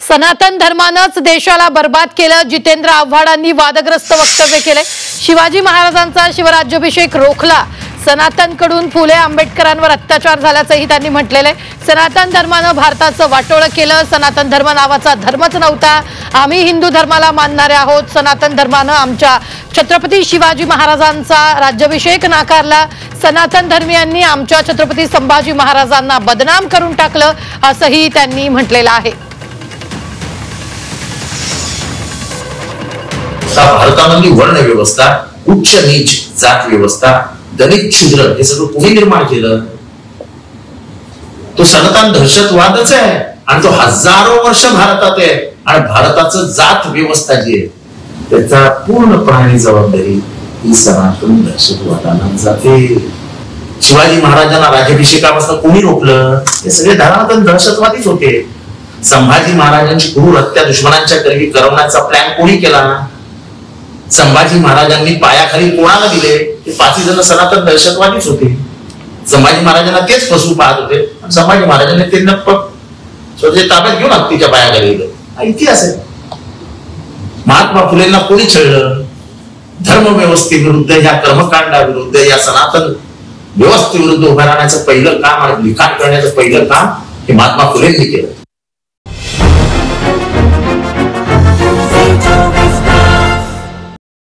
सनातन धर्मानंच देशाला बर्बाद केलं, जितेंद्र आव्हाडांनी वादग्रस्त वक्तव्य केले। शिवाजी महाराजांचा शिवराज्याभिषेक रोखला, सनातनकडून फुले आंबेडकरांवर अत्याचार झाल्याचंही त्यांनी म्हटलेलं आहे। सनातन धर्मानं भारताचं वाटोळं केलं, सनातन धर्म नावाचा धर्मच नव्हता, आम्ही हिंदू धर्माला मानणारे आहोत। सनातन धर्मानं आमच्या छत्रपती शिवाजी महाराजांचा राज्याभिषेक नाकारला, सनातन धर्मीयांनी आमच्या छत्रपती संभाजी महाराजांना बदनाम करून टाकलं, असंही त्यांनी म्हटलेलं आहे। भारतामधली वर्ण व्यवस्था, उच्च नीच जात व्यवस्था, दलित शूद्र हे सगळं कोणी निर्माण केलं? तो सनातन दहशतवादच आहे आणि तो हजारो वर्ष भारतात आहे। आणि भारताचं जात व्यवस्था जी आहे त्याचा पूर्णपणे जबाबदारी ही सनातन दहशतवादाला जाते। शिवाजी महाराजांना राज्याभिषेकापासून कोणी रोखलं? हे सगळे धनातन दहशतवादीच होते। संभाजी महाराजांची क्रूर हत्या दुश्मनांच्या करवी करवण्याचा प्लॅन कोणी केला? संभाजी महाराजांनी पायाखाली कोणाला दिले? ते 5 जण सनातन दहशतवादीच होते। संभाजी महाराजांना तेच फसवू पाहत होते, संभाजी महाराजांनी त्यांना स्वतःच्या ताब्यात घेऊन हत्तीच्या पायाखाली दिलं। हा इतिहास आहे। महात्मा फुलेंना कोणी छळलं? धर्मव्यवस्थेविरुद्ध, या कर्मकांडाविरुद्ध, या सनातन व्यवस्थेविरुद्ध उभं राहण्याचं पहिलं काम आणि लिखाण करण्याचं पहिलं काम हे महात्मा फुलेंनी केलं।